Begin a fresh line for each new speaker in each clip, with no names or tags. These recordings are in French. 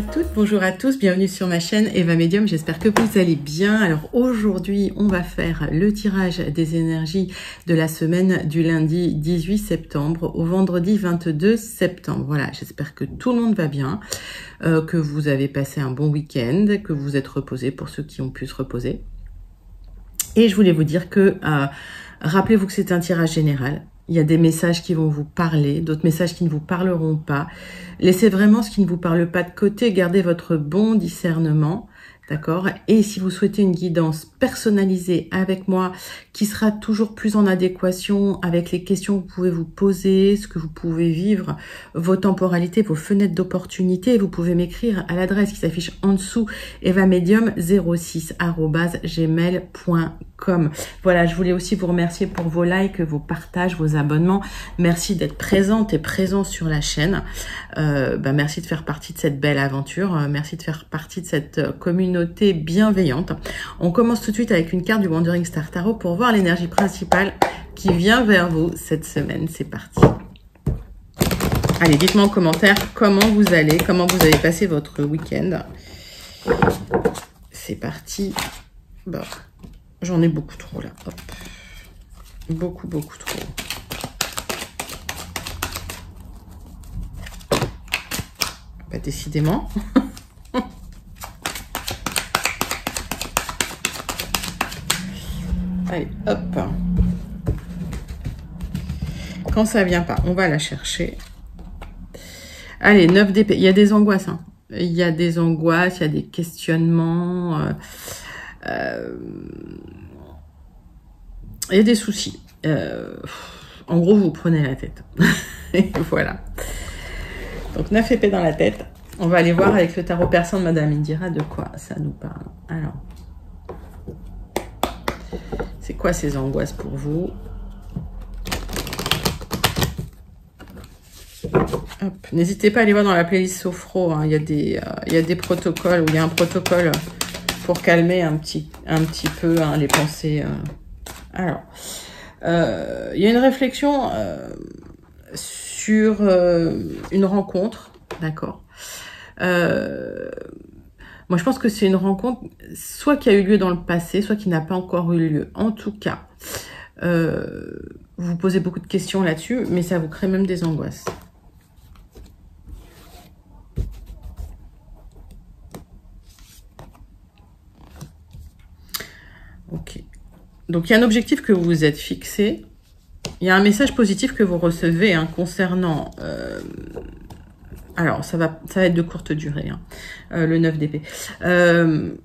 à toutes, bonjour à tous, bienvenue sur ma chaîne Eva Medium, j'espère que vous allez bien. Alors aujourd'hui, on va faire le tirage des énergies de la semaine du lundi 18 septembre au vendredi 22 septembre. Voilà, j'espère que tout le monde va bien, que vous avez passé un bon week-end, que vous êtes reposés pour ceux qui ont pu se reposer. Et je voulais vous dire que, rappelez-vous que c'est un tirage général. Il y a des messages qui vont vous parler, d'autres messages qui ne vous parleront pas. Laissez vraiment ce qui ne vous parle pas de côté, gardez votre bon discernement, d'accord? Et si vous souhaitez une guidance personnalisée avec moi, qui sera toujours plus en adéquation avec les questions que vous pouvez vous poser, ce que vous pouvez vivre, vos temporalités, vos fenêtres d'opportunité, vous pouvez m'écrire à l'adresse qui s'affiche en dessous, evamedium06@gmail.com. Voilà, je voulais aussi vous remercier pour vos likes, vos partages, vos abonnements. Merci d'être présente et présent sur la chaîne. Merci de faire partie de cette belle aventure. Merci de faire partie de cette communauté bienveillante. On commence tout de suite avec une carte du Wandering Star Tarot pour voir l'énergie principale qui vient vers vous cette semaine. C'est parti. Allez, dites-moi en commentaire comment vous allez, comment vous avez passé votre week-end. C'est parti. Bon. J'en ai beaucoup trop là. Hop. Beaucoup trop. Bah, décidément. Allez, hop. Quand ça vient pas, on va la chercher. Allez, 9 d'épée. Il y a des angoisses. Hein. Il y a des angoisses, il y a des questionnements. Il y a des soucis. En gros, vous prenez la tête. Et voilà. Donc, 9 épées dans la tête. On va aller voir avec le tarot persan de Madame Indira de quoi ça nous parle. Alors, c'est quoi ces angoisses pour vous? N'hésitez pas à aller voir dans la playlist Sophro. Hein. Il y a des protocoles, où il y a un protocole pour calmer un petit peu les pensées. Alors, il y a une réflexion sur une rencontre, d'accord. Moi, je pense que c'est une rencontre soit qui a eu lieu dans le passé, soit qui n'a pas encore eu lieu. En tout cas, vous posez beaucoup de questions là-dessus, mais ça vous crée même des angoisses. Ok. Donc, il y a un objectif que vous vous êtes fixé. Il y a un message positif que vous recevez concernant... alors, ça va être de courte durée, le 9 d'épée. Il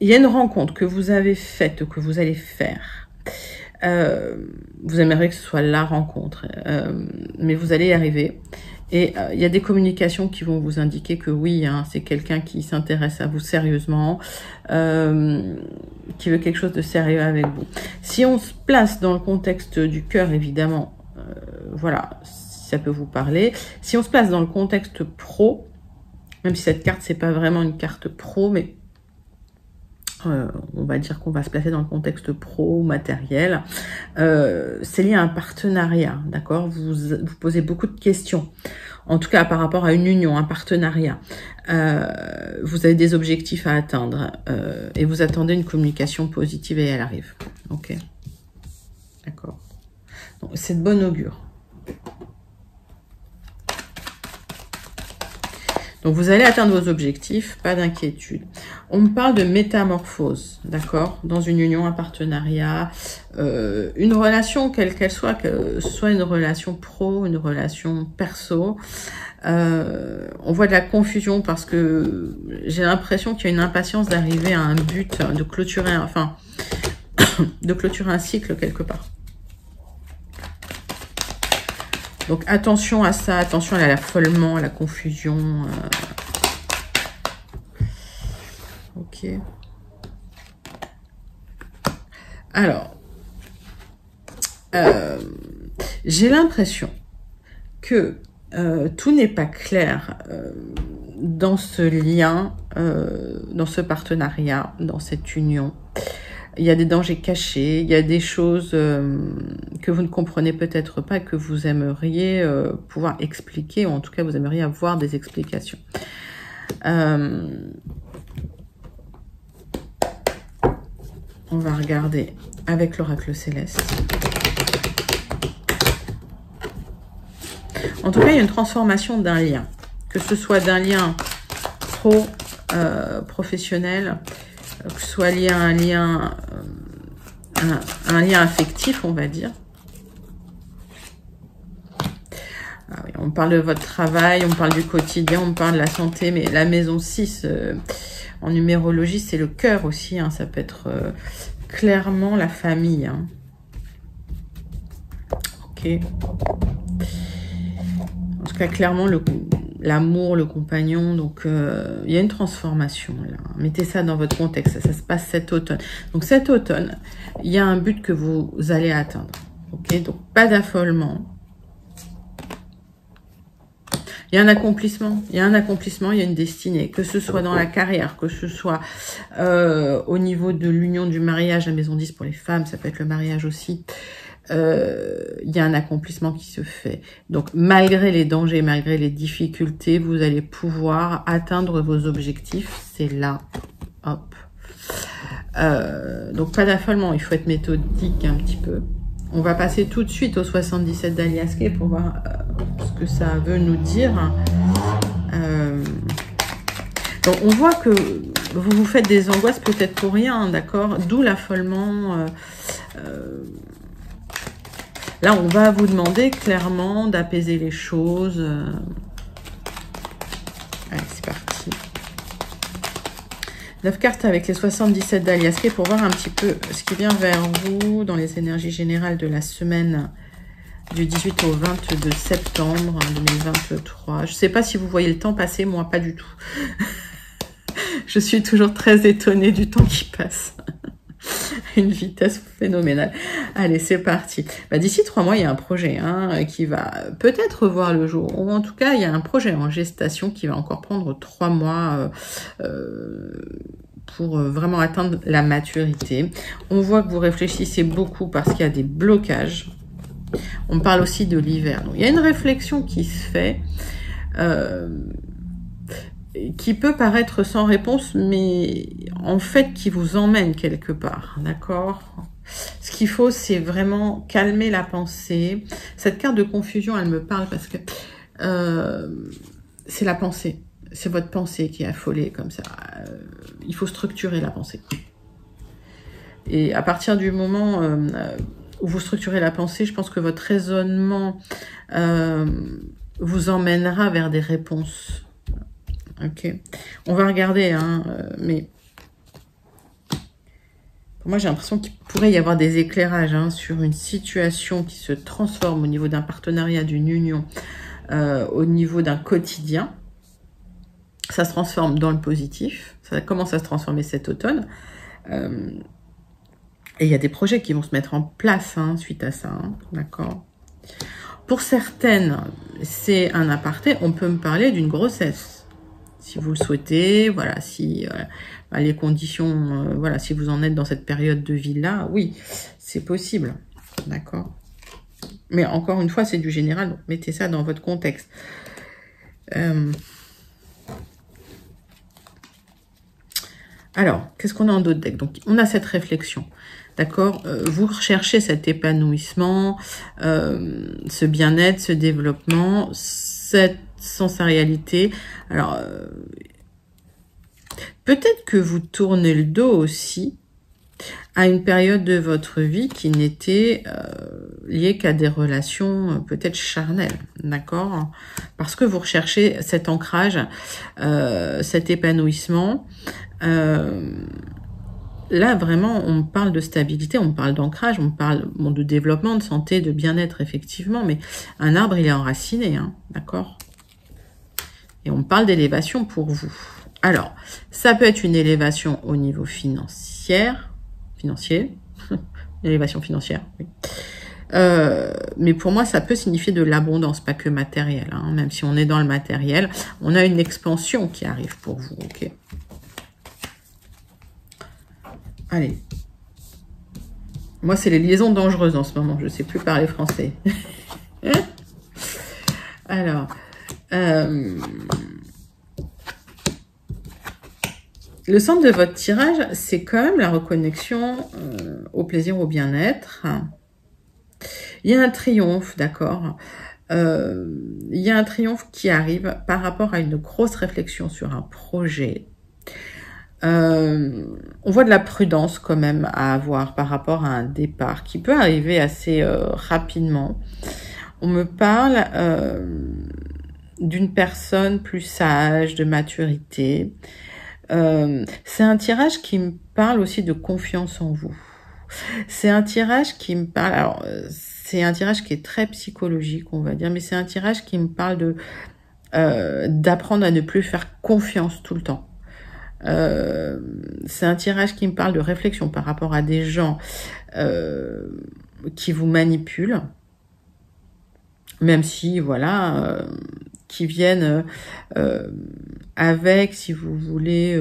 y a une rencontre que vous avez faite ou que vous allez faire. Vous aimeriez que ce soit la rencontre, mais vous allez y arriver. Et il y a des communications qui vont vous indiquer que oui, c'est quelqu'un qui s'intéresse à vous sérieusement, qui veut quelque chose de sérieux avec vous. Si on se place dans le contexte du cœur, évidemment, voilà, ça peut vous parler. Si on se place dans le contexte pro, même si cette carte, c'est pas vraiment une carte pro, mais on va dire qu'on va se placer dans le contexte pro, matériel, c'est lié à un partenariat, d'accord? Vous posez beaucoup de questions, en tout cas par rapport à une union, un partenariat. Vous avez des objectifs à atteindre et vous attendez une communication positive et elle arrive, ok? D'accord. Donc c'est de bon augure. Donc, vous allez atteindre vos objectifs, pas d'inquiétude. On me parle de métamorphose, d'accord? Dans une union, un partenariat, une relation, quelle qu'elle soit, que ce soit une relation pro, une relation perso. On voit de la confusion parce que j'ai l'impression qu'il y a une impatience d'arriver à un but, de clôturer, de clôturer un cycle quelque part. Donc, attention à ça, attention à l'affolement, à la confusion. Ok. Alors, j'ai l'impression que tout n'est pas clair dans ce lien, dans ce partenariat, dans cette union. Il y a des dangers cachés, il y a des choses que vous ne comprenez peut-être pas, que vous aimeriez pouvoir expliquer, ou en tout cas vous aimeriez avoir des explications. On va regarder avec l'oracle céleste. En tout cas, il y a une transformation d'un lien. Que ce soit d'un lien professionnel, que ce soit lié à un lien affectif, on va dire. Ah oui, on parle de votre travail, on parle du quotidien, on parle de la santé, mais la maison 6, en numérologie, c'est le cœur aussi. Hein, ça peut être clairement la famille. Hein. Ok. En tout cas, clairement, l'amour, le compagnon. Donc, il y a une transformation. Là. Mettez ça dans votre contexte. Ça se passe cet automne. Donc, cet automne, il y a un but que vous allez atteindre. Ok. Donc, pas d'affolement. Il y a un accomplissement, il y a une destinée, que ce soit dans la carrière, que ce soit au niveau de l'union du mariage, la maison 10 pour les femmes, ça peut être le mariage aussi. Il y a un accomplissement qui se fait. Donc, malgré les dangers, malgré les difficultés, vous allez pouvoir atteindre vos objectifs. C'est là, hop. Donc, pas d'affolement, il faut être méthodique un petit peu. On va passer tout de suite au 77 d'Alias Kay pour voir ce que ça veut nous dire. Donc on voit que vous vous faites des angoisses peut-être pour rien, d'accord? D'où l'affolement. Là, on va vous demander clairement d'apaiser les choses. Allez, c'est parti. 9 cartes avec les 77 d'Alias Kay pour voir un petit peu ce qui vient vers vous dans les énergies générales de la semaine du 18 au 22 septembre 2023. Je ne sais pas si vous voyez le temps passer, moi pas du tout. Je suis toujours très étonnée du temps qui passe. Une vitesse phénoménale. Allez, c'est parti. D'ici 3 mois, il y a un projet qui va peut-être voir le jour. Ou en tout cas, il y a un projet en gestation qui va encore prendre 3 mois pour vraiment atteindre la maturité. On voit que vous réfléchissez beaucoup parce qu'il y a des blocages. On parle aussi de l'hiver. Donc, il y a une réflexion qui se fait, qui peut paraître sans réponse, mais en fait qui vous emmène quelque part, d'accord? Ce qu'il faut, c'est vraiment calmer la pensée. Cette carte de confusion, elle me parle parce que c'est la pensée. C'est votre pensée qui est affolée comme ça. Il faut structurer la pensée. Et à partir du moment où vous structurez la pensée, je pense que votre raisonnement vous emmènera vers des réponses. Ok. On va regarder, mais pour moi, j'ai l'impression qu'il pourrait y avoir des éclairages sur une situation qui se transforme au niveau d'un partenariat, d'une union, au niveau d'un quotidien. Ça se transforme dans le positif. Ça commence à se transformer cet automne. Et il y a des projets qui vont se mettre en place suite à ça. D'accord. Pour certaines, c'est un aparté. On peut me parler d'une grossesse. Si vous le souhaitez, voilà, si les conditions, voilà, si vous en êtes dans cette période de vie-là, oui, c'est possible. D'accord. Mais encore une fois, c'est du général, donc mettez ça dans votre contexte. Alors, qu'est-ce qu'on a en d'autres decks? Donc, on a cette réflexion. D'accord, vous recherchez cet épanouissement, ce bien-être, ce développement, cette sensorialité. Alors, peut-être que vous tournez le dos aussi à une période de votre vie qui n'était liée qu'à des relations peut-être charnelles, d'accord? Parce que vous recherchez cet ancrage, cet épanouissement. Là, vraiment, on parle de stabilité, on parle d'ancrage, on parle de développement, de santé, de bien-être, effectivement, mais un arbre, il est enraciné, d'accord? Et on parle d'élévation pour vous. Alors, ça peut être une élévation au niveau financier, élévation financière, oui. Mais pour moi, ça peut signifier de l'abondance, pas que matériel, même si on est dans le matériel, on a une expansion qui arrive pour vous, ok? Allez. Moi, c'est les liaisons dangereuses en ce moment. Je ne sais plus parler français. Alors. Le centre de votre tirage, c'est quand même la reconnexion au plaisir, au bien-être. Il y a un triomphe, d'accord. Il y a un triomphe qui arrive par rapport à une grosse réflexion sur un projet. On voit de la prudence quand même à avoir par rapport à un départ qui peut arriver assez rapidement. On me parle d'une personne plus sage, de maturité. C'est un tirage qui me parle aussi de confiance en vous. C'est un tirage qui me parle... Alors, c'est un tirage qui est très psychologique, on va dire, mais c'est un tirage qui me parle de d'apprendre à ne plus faire confiance tout le temps. C'est un tirage qui me parle de réflexion par rapport à des gens qui vous manipulent, même si, voilà, qui viennent avec, si vous voulez,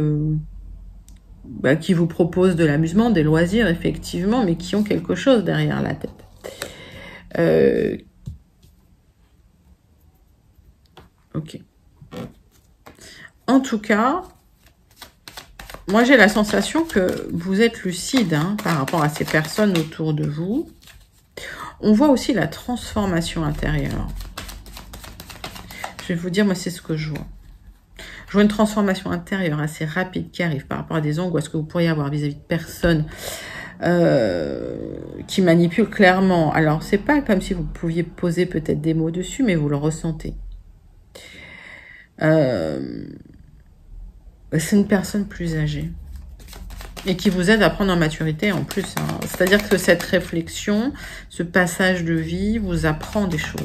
qui vous proposent de l'amusement, des loisirs, effectivement, mais qui ont quelque chose derrière la tête. Ok. En tout cas, moi j'ai la sensation que vous êtes lucide par rapport à ces personnes autour de vous. On voit aussi la transformation intérieure. Je vais vous dire, moi c'est ce que je vois. Je vois une transformation intérieure assez rapide qui arrive par rapport à des angoisses que vous pourriez avoir vis-à-vis de personnes qui manipulent clairement. Alors, c'est pas comme si vous pouviez poser peut-être des mots dessus, mais vous le ressentez. C'est une personne plus âgée et qui vous aide à prendre en maturité en plus. C'est-à-dire que cette réflexion, ce passage de vie vous apprend des choses.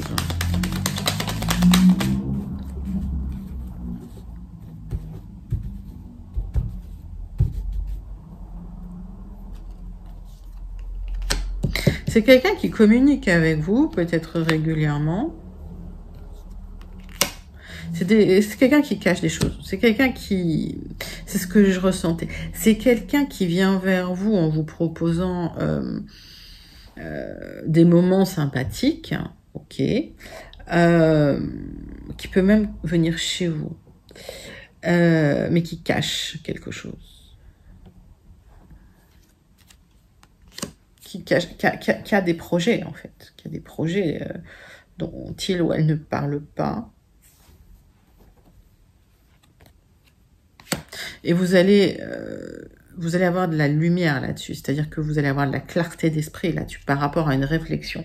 C'est quelqu'un qui communique avec vous, peut-être régulièrement. C'est quelqu'un qui cache des choses. C'est quelqu'un qui... C'est ce que je ressentais. C'est quelqu'un qui vient vers vous en vous proposant des moments sympathiques, ok, qui peut même venir chez vous, mais qui cache quelque chose. Qui a des projets, en fait. Qui a des projets dont il ou elle ne parle pas. Et vous allez avoir de la lumière là-dessus. C'est-à-dire que vous allez avoir de la clarté d'esprit là-dessus par rapport à une réflexion.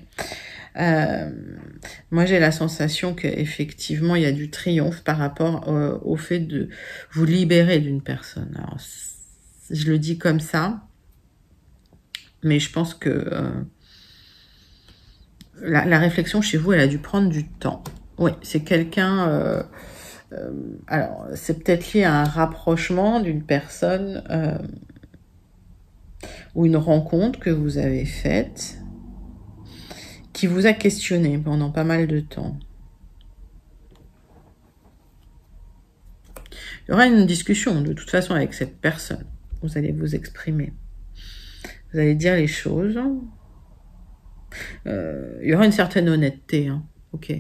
Moi, j'ai la sensation qu'effectivement, il y a du triomphe par rapport au fait de vous libérer d'une personne. Alors, je le dis comme ça. Mais je pense que la réflexion chez vous, elle a dû prendre du temps. Oui, c'est quelqu'un... alors, c'est peut-être lié à un rapprochement d'une personne ou une rencontre que vous avez faite qui vous a questionné pendant pas mal de temps. Il y aura une discussion de toute façon avec cette personne. Vous allez vous exprimer. Vous allez dire les choses. Il y aura une certaine honnêteté, ok,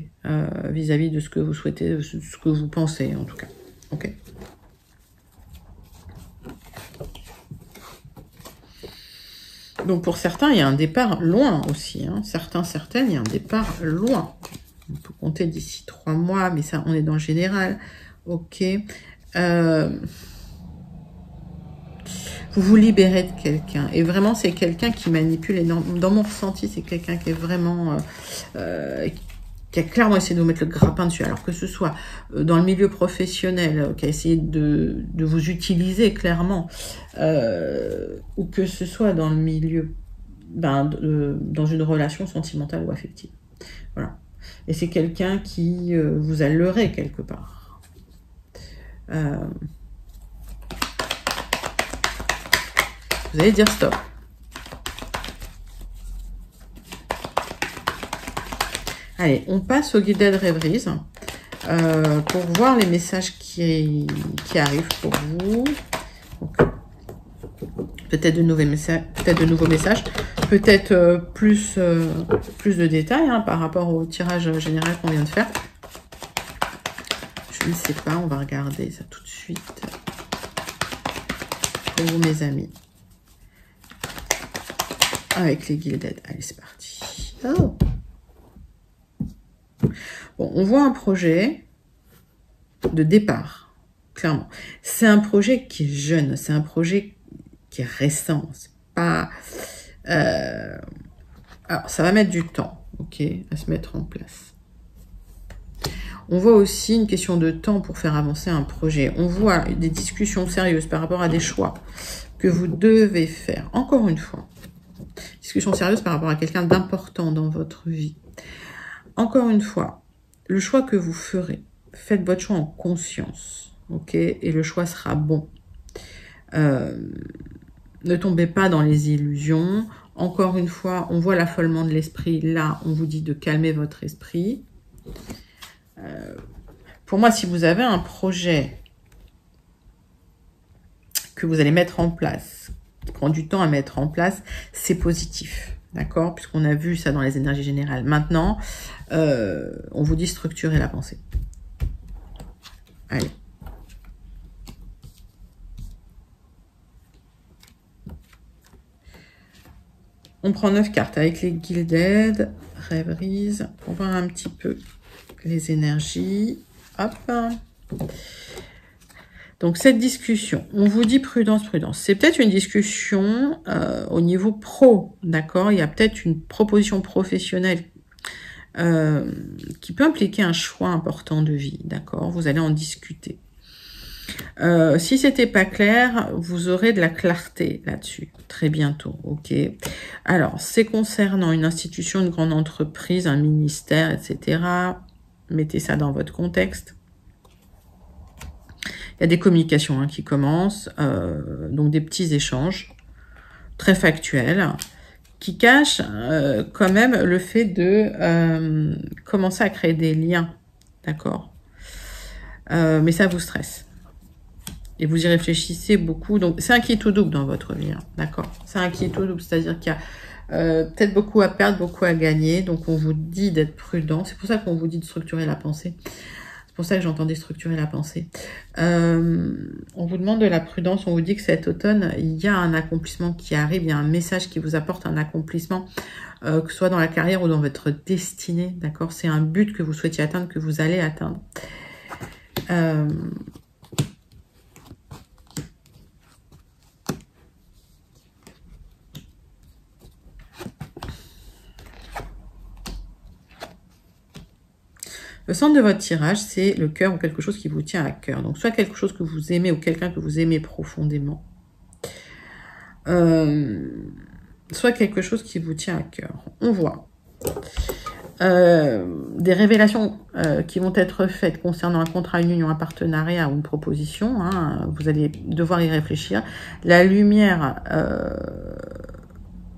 vis-à-vis de ce que vous souhaitez, de ce que vous pensez, en tout cas. Ok. Donc, pour certains, il y a un départ loin aussi. Certaines, il y a un départ loin. On peut compter d'ici 3 mois, mais ça, on est dans le général. Ok. Vous vous libérez de quelqu'un. Et vraiment, c'est quelqu'un qui manipule énormément. Dans mon ressenti, c'est quelqu'un qui est vraiment... qui a clairement essayé de vous mettre le grappin dessus. Alors que ce soit dans le milieu professionnel, qui a essayé de vous utiliser clairement, ou que ce soit dans le milieu, dans une relation sentimentale ou affective. Voilà. Et c'est quelqu'un qui vous a leurré quelque part. Vous allez dire stop. Allez, on passe au guided rêveries pour voir les messages qui arrivent pour vous. Peut-être de nouveaux messages, peut-être plus de détails par rapport au tirage général qu'on vient de faire. Je ne sais pas, on va regarder ça tout de suite. pour vous, mes amis. Avec les Gilded. Allez, c'est parti. Oh. Bon, on voit un projet de départ, clairement. C'est un projet qui est jeune, c'est un projet qui est récent. C'est pas... Alors, ça va mettre du temps, ok, à se mettre en place. On voit aussi une question de temps pour faire avancer un projet. On voit des discussions sérieuses par rapport à des choix que vous devez faire. Encore une fois, discussion sérieuse par rapport à quelqu'un d'important dans votre vie. Encore une fois, le choix que vous ferez, faites votre choix en conscience, ok, et le choix sera bon. Ne tombez pas dans les illusions. Encore une fois, on voit l'affolement de l'esprit. Là, on vous dit de calmer votre esprit. Pour moi, si vous avez un projet que vous allez mettre en place, qui prend du temps à mettre en place, c'est positif. D'accord? Puisqu'on a vu ça dans les énergies générales. Maintenant, on vous dit structurer la pensée. Allez. On prend 9 cartes avec les Gilded, rêveries, pour voir un petit peu les énergies. Hop. Donc, cette discussion, on vous dit prudence, prudence. C'est peut-être une discussion au niveau pro, d'accord? Il y a peut-être une proposition professionnelle qui peut impliquer un choix important de vie, d'accord? Vous allez en discuter. Si c'était pas clair, vous aurez de la clarté là-dessus très bientôt, ok? Alors, c'est concernant une institution, une grande entreprise, un ministère, etc. Mettez ça dans votre contexte. Il y a des communications qui commencent, donc des petits échanges très factuels qui cachent quand même le fait de commencer à créer des liens, d'accord? Mais ça vous stresse. Et vous y réfléchissez beaucoup. Donc, c'est un qui est tout double dans votre vie, d'accord? C'est un qui est tout double, c'est-à-dire qu'il y a peut-être beaucoup à perdre, beaucoup à gagner. Donc, on vous dit d'être prudent. C'est pour ça qu'on vous dit de structurer la pensée. C'est pour ça que j'entendais structurer la pensée. On vous demande de la prudence. On vous dit que cet automne, il y a un accomplissement qui arrive. Il y a un message qui vous apporte un accomplissement, que ce soit dans la carrière ou dans votre destinée, d'accord? C'est un but que vous souhaitiez atteindre, que vous allez atteindre. Le centre de votre tirage, c'est le cœur ou quelque chose qui vous tient à cœur. Donc, soit quelque chose que vous aimez ou quelqu'un que vous aimez profondément. Soit quelque chose qui vous tient à cœur. On voit des révélations qui vont être faites concernant un contrat, une union, un partenariat ou une proposition. Vous allez devoir y réfléchir. La lumière,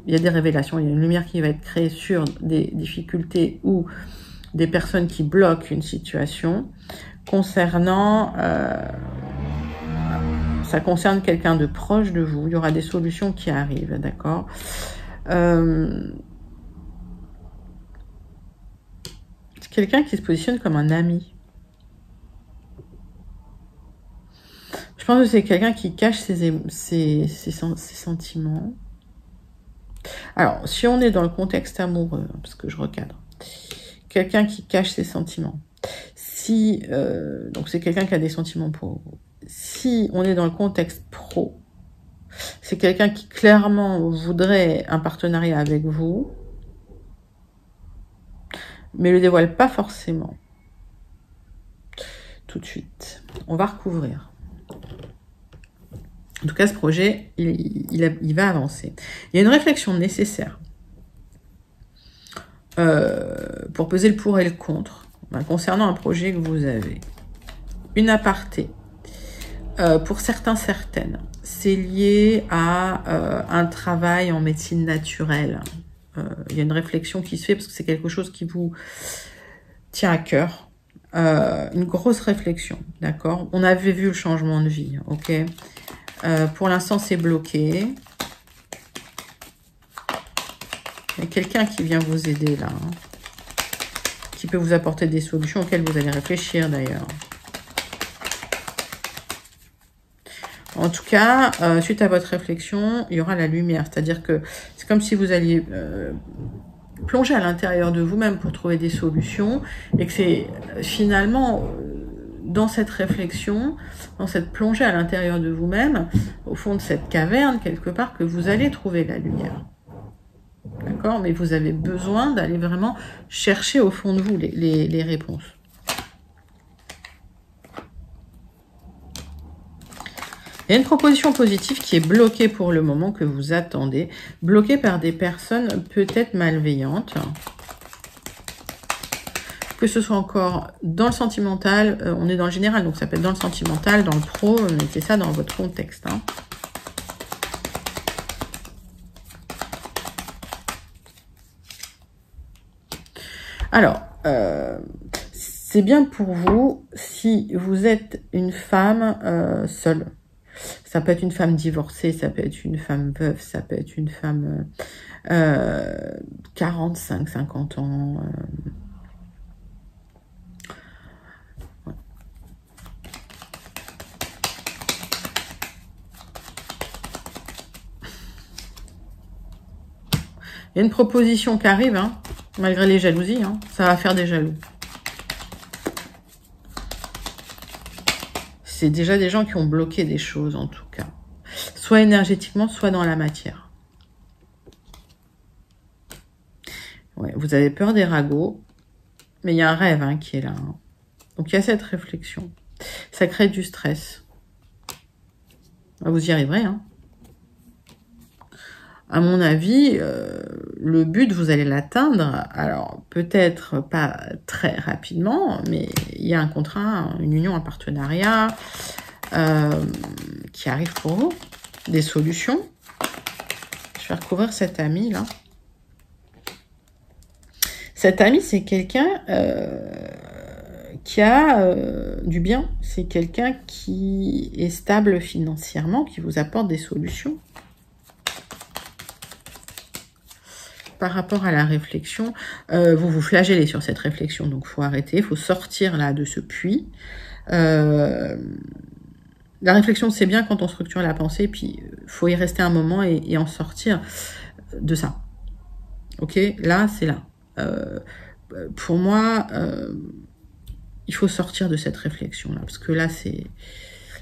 il y a des révélations. Il y a une lumière qui va être créée sur des difficultés ou des personnes qui bloquent une situation. Concernant, ça concerne quelqu'un de proche de vous. Il y aura des solutions qui arrivent, d'accord? C'est quelqu'un qui se positionne comme un ami. Je pense que c'est quelqu'un qui cache ses sentiments. Alors, si on est dans le contexte amoureux, parce que je recadre, quelqu'un qui cache ses sentiments. Si donc c'est quelqu'un qui a des sentiments pour vous. Si on est dans le contexte pro, c'est quelqu'un qui clairement voudrait un partenariat avec vous, mais le dévoile pas forcément tout de suite. On va recouvrir. En tout cas, ce projet, il va avancer. Il y a une réflexion nécessaire pour peser le pour et le contre concernant un projet que vous avez. Une aparté. Pour certains, certaines. C'est lié à un travail en médecine naturelle. Il y a une réflexion qui se fait parce que c'est quelque chose qui vous tient à cœur. Une grosse réflexion, d'accord? On avait vu le changement de vie, ok? Pour l'instant, c'est bloqué. Il y a quelqu'un qui vient vous aider là, qui peut vous apporter des solutions auxquelles vous allez réfléchir d'ailleurs. En tout cas, suite à votre réflexion, il y aura la lumière. C'est-à-dire que c'est comme si vous alliez plonger à l'intérieur de vous-même pour trouver des solutions et que c'est finalement dans cette réflexion, dans cette plongée à l'intérieur de vous-même, au fond de cette caverne, quelque part, que vous allez trouver la lumière. D'accord? Mais vous avez besoin d'aller vraiment chercher au fond de vous les réponses. Il y a une proposition positive qui est bloquée pour le moment, que vous attendez, bloquée par des personnes peut-être malveillantes. Que ce soit encore dans le sentimental, on est dans le général, donc ça peut être dans le sentimental, dans le pro, mettez ça dans votre contexte. Hein. Alors, c'est bien pour vous si vous êtes une femme seule. Ça peut être une femme divorcée, ça peut être une femme veuve, ça peut être une femme 45, 50 ans. Il y a une proposition qui arrive, hein, malgré les jalousies, hein, ça va faire des jaloux. C'est déjà des gens qui ont bloqué des choses, en tout cas. Soit énergétiquement, soit dans la matière. Ouais, vous avez peur des ragots, mais il y a un rêve hein, qui est là. Hein. Donc, il y a cette réflexion. Ça crée du stress. Vous y arriverez, hein. À mon avis, le but, vous allez l'atteindre. Alors, peut-être pas très rapidement, mais il y a un contrat, une union, un partenariat qui arrive pour vous. Des solutions. Je vais recouvrir cet ami, là. Cet ami, c'est quelqu'un qui a du bien. C'est quelqu'un qui est stable financièrement, qui vous apporte des solutions. Par rapport à la réflexion, vous vous flagellez sur cette réflexion, donc il faut arrêter, il faut sortir là de ce puits. La réflexion, c'est bien quand on structure la pensée, puis il faut y rester un moment et en sortir de ça. Ok, là, c'est là. Pour moi, il faut sortir de cette réflexion-là, parce que là, c'est...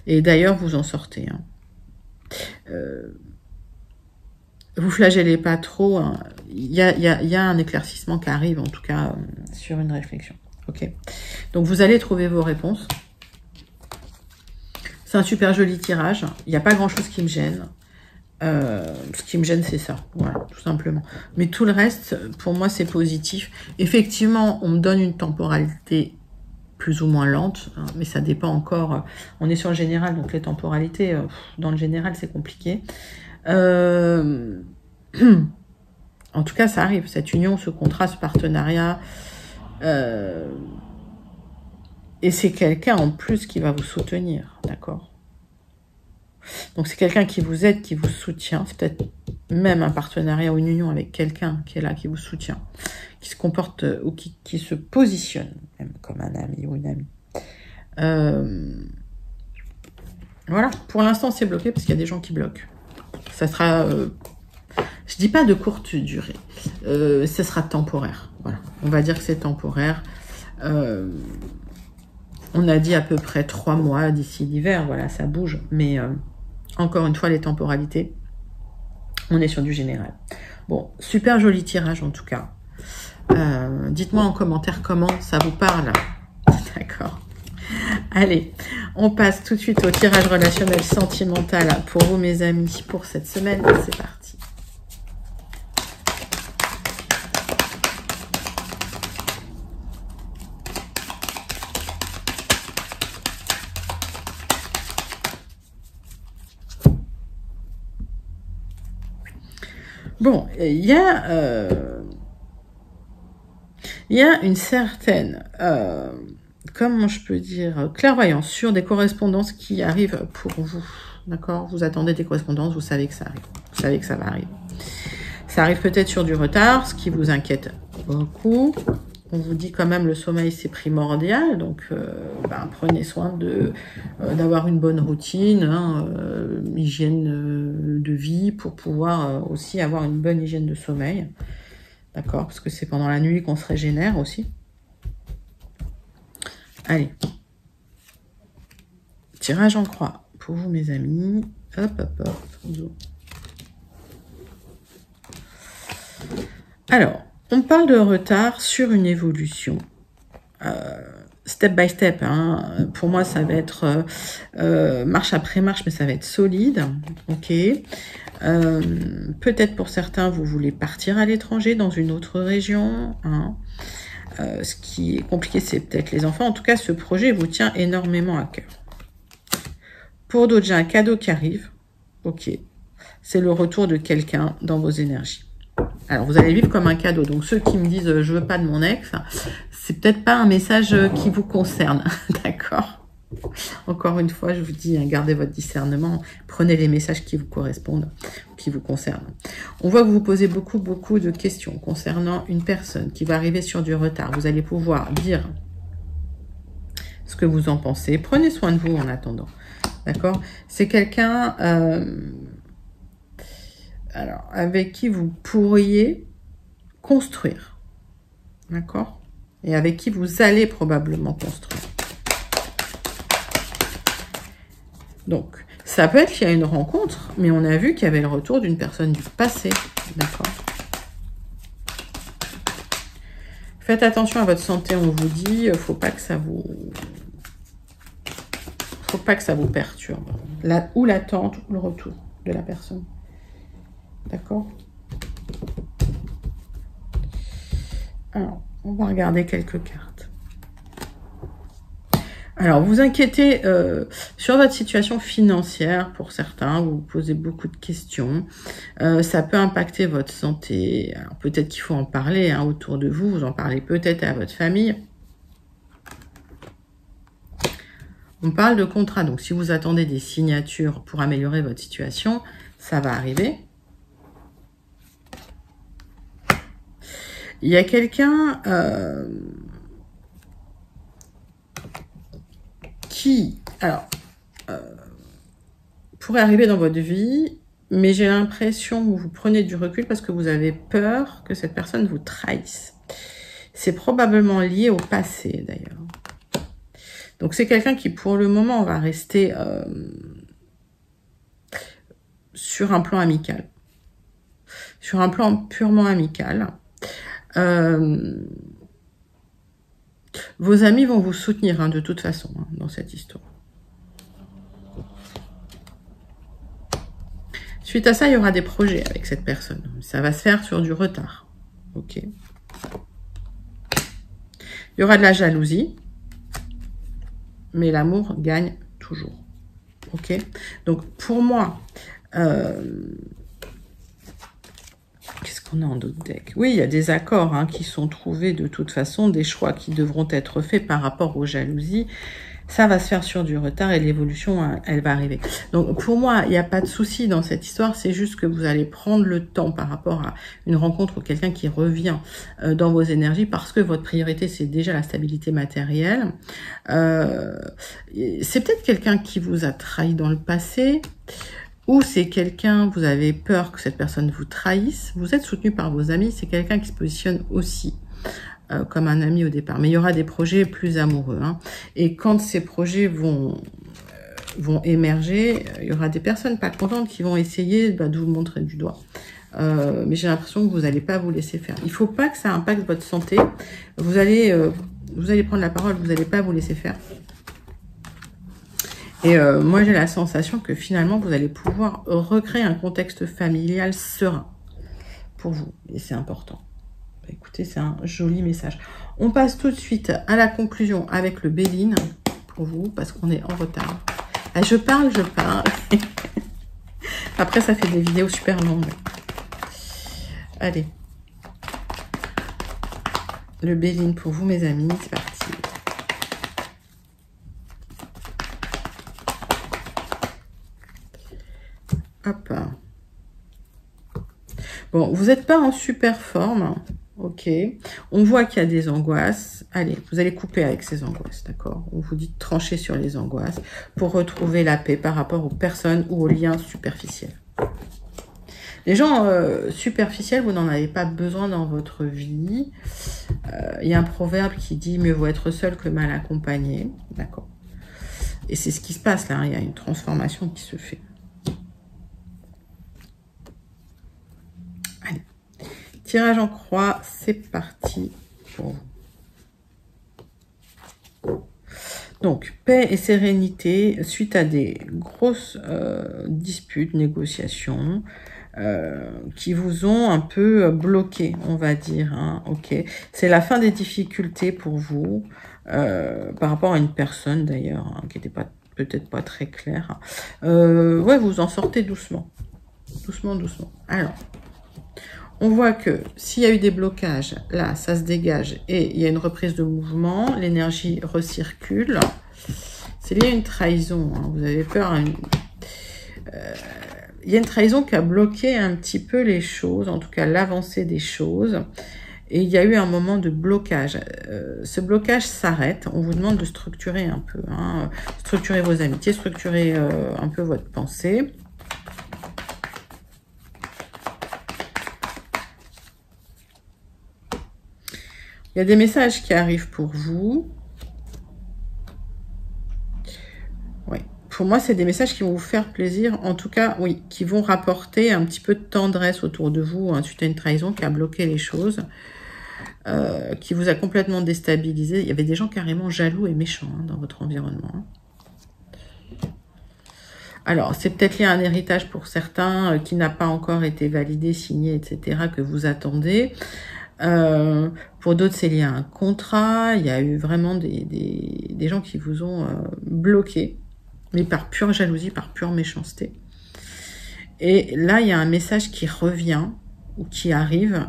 Et d'ailleurs, vous en sortez. Hein. Vous flagellez pas trop. Hein. Il y a un éclaircissement qui arrive, en tout cas, sur une réflexion. Ok. Donc, vous allez trouver vos réponses. C'est un super joli tirage. Il n'y a pas grand-chose qui me gêne. Ce qui me gêne, c'est ça. Voilà, tout simplement. Mais tout le reste, pour moi, c'est positif. Effectivement, on me donne une temporalité plus ou moins lente, hein, mais ça dépend encore. On est sur le général, donc les temporalités, dans le général, c'est compliqué. En tout cas, ça arrive, cette union, ce contrat, ce partenariat. Et c'est quelqu'un en plus qui va vous soutenir, d'accord? Donc c'est quelqu'un qui vous aide, qui vous soutient. C'est peut-être même un partenariat ou une union avec quelqu'un qui est là, qui vous soutient, qui se comporte ou qui se positionne même comme un ami ou une amie. Voilà, pour l'instant c'est bloqué parce qu'il y a des gens qui bloquent. Ça sera, je dis pas de courte durée, ça sera temporaire. Voilà, on va dire que c'est temporaire. On a dit à peu près 3 mois d'ici l'hiver, voilà, ça bouge. Mais encore une fois, les temporalités, on est sur du général. Bon, super joli tirage en tout cas. Dites-moi en commentaire comment ça vous parle. D'accord. Allez, on passe tout de suite au tirage relationnel sentimental pour vous, mes amis, pour cette semaine. C'est parti. Bon, il y a une certaine, comment je peux dire, clairvoyance sur des correspondances qui arrivent pour vous. D'accord? Vous attendez des correspondances, vous savez que ça arrive. Vous savez que ça va arriver. Ça arrive peut-être sur du retard, ce qui vous inquiète beaucoup. On vous dit quand même le sommeil c'est primordial, donc prenez soin d'avoir une bonne routine, hein, hygiène de vie pour pouvoir aussi avoir une bonne hygiène de sommeil. D'accord? Parce que c'est pendant la nuit qu'on se régénère aussi. Allez. Tirage en croix pour vous mes amis. Hop, hop, hop. Alors, on parle de retard sur une évolution. Step by step, hein. Pour moi, ça va être marche après marche, mais ça va être solide. Ok. Peut-être pour certains, vous voulez partir à l'étranger, dans une autre région. Hein. Ce qui est compliqué, c'est peut-être les enfants. En tout cas, ce projet vous tient énormément à cœur. Pour d'autres, j'ai un cadeau qui arrive. Ok. C'est le retour de quelqu'un dans vos énergies. Alors, vous allez vivre comme un cadeau. Donc, ceux qui me disent « je veux pas de mon ex », c'est peut-être pas un message qui vous concerne. D'accord? Encore une fois, je vous dis, hein, gardez votre discernement. Prenez les messages qui vous correspondent, qui vous concernent. On voit que vous posez beaucoup de questions concernant une personne qui va arriver sur du retard. Vous allez pouvoir dire ce que vous en pensez. Prenez soin de vous en attendant. D'accord? C'est quelqu'un avec qui vous pourriez construire. D'accord? Et avec qui vous allez probablement construire. Donc, ça peut être qu'il y a une rencontre, mais on a vu qu'il y avait le retour d'une personne du passé. D'accord? Faites attention à votre santé, on vous dit, faut pas que ça vous perturbe. Ou l'attente, ou le retour de la personne. D'accord? Alors, on va regarder quelques cartes. Alors, vous inquiétez sur votre situation financière pour certains, vous vous posez beaucoup de questions. Ça peut impacter votre santé. Alors, peut-être qu'il faut en parler hein, autour de vous. Vous en parlez peut-être à votre famille. On parle de contrat. Donc, si vous attendez des signatures pour améliorer votre situation, ça va arriver. Il y a quelqu'un qui, pourrait arriver dans votre vie, mais j'ai l'impression que vous prenez du recul parce que vous avez peur que cette personne vous trahisse. C'est probablement lié au passé, d'ailleurs. Donc, c'est quelqu'un qui, pour le moment, va rester sur un plan amical. Sur un plan purement amical. Vos amis vont vous soutenir hein, de toute façon hein, dans cette histoire. Suite à ça, il y aura des projets avec cette personne. Ça va se faire sur du retard. Ok. Il y aura de la jalousie, mais l'amour gagne toujours. Ok. Donc pour moi, qu'est-ce qu'on a en d'autres decks? Oui, il y a des accords hein, qui sont trouvés de toute façon, des choix qui devront être faits par rapport aux jalousies. Ça va se faire sur du retard et l'évolution, elle va arriver. Donc pour moi, il n'y a pas de souci dans cette histoire, c'est juste que vous allez prendre le temps par rapport à une rencontre ou quelqu'un qui revient dans vos énergies parce que votre priorité, c'est déjà la stabilité matérielle. C'est peut-être quelqu'un qui vous a trahi dans le passé, ou c'est quelqu'un, vous avez peur que cette personne vous trahisse, vous êtes soutenu par vos amis, c'est quelqu'un qui se positionne aussi comme un ami au départ. Mais il y aura des projets plus amoureux. Hein. Et quand ces projets vont émerger, il y aura des personnes pas contentes qui vont essayer de vous montrer du doigt. Mais j'ai l'impression que vous n'allez pas vous laisser faire. Il ne faut pas que ça impacte votre santé. Vous allez prendre la parole, vous n'allez pas vous laisser faire. Et moi, j'ai la sensation que finalement, vous allez pouvoir recréer un contexte familial serein pour vous. Et c'est important. Écoutez, c'est un joli message. On passe tout de suite à la conclusion avec le Béline pour vous, parce qu'on est en retard. Ah, je parle. Après, ça fait des vidéos super longues. Allez. Le Béline pour vous, mes amis. C'est parti. Hop. Bon, vous n'êtes pas en super forme. Ok. On voit qu'il y a des angoisses. Allez, vous allez couper avec ces angoisses, d'accord? On vous dit de trancher sur les angoisses pour retrouver la paix par rapport aux personnes ou aux liens superficiels. Les gens superficiels, vous n'en avez pas besoin dans votre vie. Il y a un proverbe qui dit « mieux vaut être seul que mal accompagné ». D'accord. Et c'est ce qui se passe là, il y a une transformation qui se fait. Allez. Tirage en croix, c'est parti pour vous. Donc, paix et sérénité suite à des grosses disputes, négociations qui vous ont un peu bloqué, on va dire. Hein, ok, c'est la fin des difficultés pour vous par rapport à une personne d'ailleurs hein, qui n'était peut-être pas très claire. Ouais, vous en sortez doucement, doucement. Alors. On voit que s'il y a eu des blocages, là, ça se dégage et il y a une reprise de mouvement, l'énergie recircule. C'est lié à une trahison, hein, vous avez peur. Il y a une trahison qui a bloqué un petit peu les choses, en tout cas l'avancée des choses. Et il y a eu un moment de blocage. Ce blocage s'arrête. On vous demande de structurer un peu, hein, structurer vos amitiés, structurer un peu votre pensée. Il y a des messages qui arrivent pour vous. Oui. Pour moi, c'est des messages qui vont vous faire plaisir. En tout cas, oui, qui vont rapporter un petit peu de tendresse autour de vous hein, suite à une trahison qui a bloqué les choses, qui vous a complètement déstabilisé. Il y avait des gens carrément jaloux et méchants hein, dans votre environnement. Hein. Alors, c'est peut-être lié à un héritage pour certains qui n'a pas encore été validé, signé, etc., que vous attendez. Pour d'autres, c'est lié à un contrat. Il y a eu vraiment des gens qui vous ont bloqué, mais par pure jalousie, par pure méchanceté. Et là, il y a un message qui revient, ou qui arrive,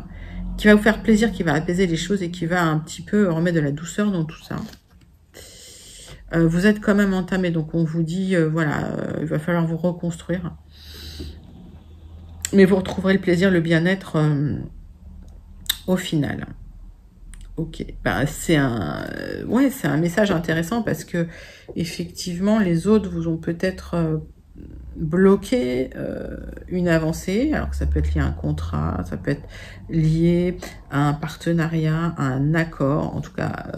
qui va vous faire plaisir, qui va apaiser les choses et qui va un petit peu remettre de la douceur dans tout ça. Vous êtes quand même entamé, donc on vous dit, voilà, il va falloir vous reconstruire. Mais vous retrouverez le plaisir, le bien-être au final. Ok, ben, c'est un message intéressant parce que effectivement les autres vous ont peut-être bloqué une avancée, alors que ça peut être lié à un contrat, ça peut être lié à un partenariat, à un accord. En tout cas,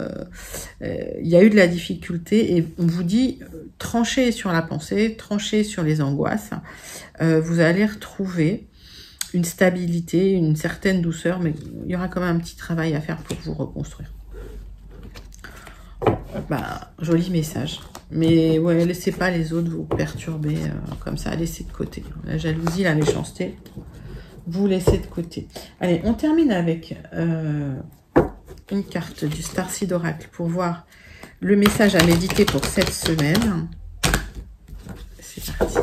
il y a eu de la difficulté et on vous dit tranchez sur la pensée, tranchez sur les angoisses. Vous allez retrouver une stabilité, une certaine douceur, mais il y aura quand même un petit travail à faire pour vous reconstruire. Bah, joli message. Mais ouais, laissez pas les autres vous perturber comme ça, laissez de côté. La jalousie, la méchanceté, vous laissez de côté. Allez, on termine avec une carte du Starseed Oracle pour voir le message à méditer pour cette semaine. C'est parti.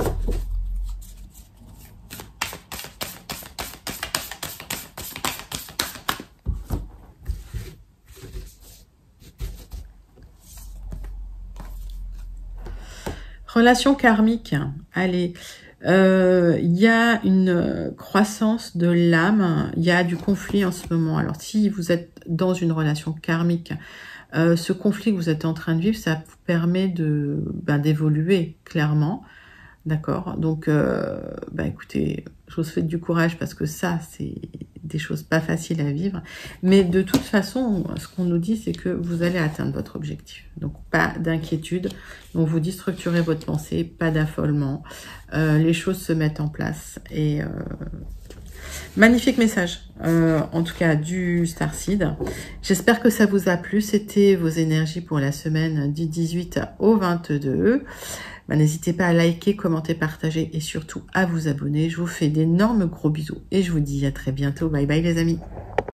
Relation karmique, allez, il y a une croissance de l'âme, il y a du conflit en ce moment. Alors si vous êtes dans une relation karmique, ce conflit que vous êtes en train de vivre, ça vous permet d'évoluer clairement, d'accord? Donc, écoutez, je vous souhaite du courage parce que ça, c'est des choses pas faciles à vivre. Mais de toute façon, ce qu'on nous dit, c'est que vous allez atteindre votre objectif. Donc, pas d'inquiétude. On vous dit structurez votre pensée, pas d'affolement. Les choses se mettent en place. Et magnifique message, en tout cas, du Starseed. J'espère que ça vous a plu. C'était vos énergies pour la semaine du 18 au 22. N'hésitez pas à liker, commenter, partager et surtout à vous abonner. Je vous fais d'énormes gros bisous et je vous dis à très bientôt. Bye bye les amis.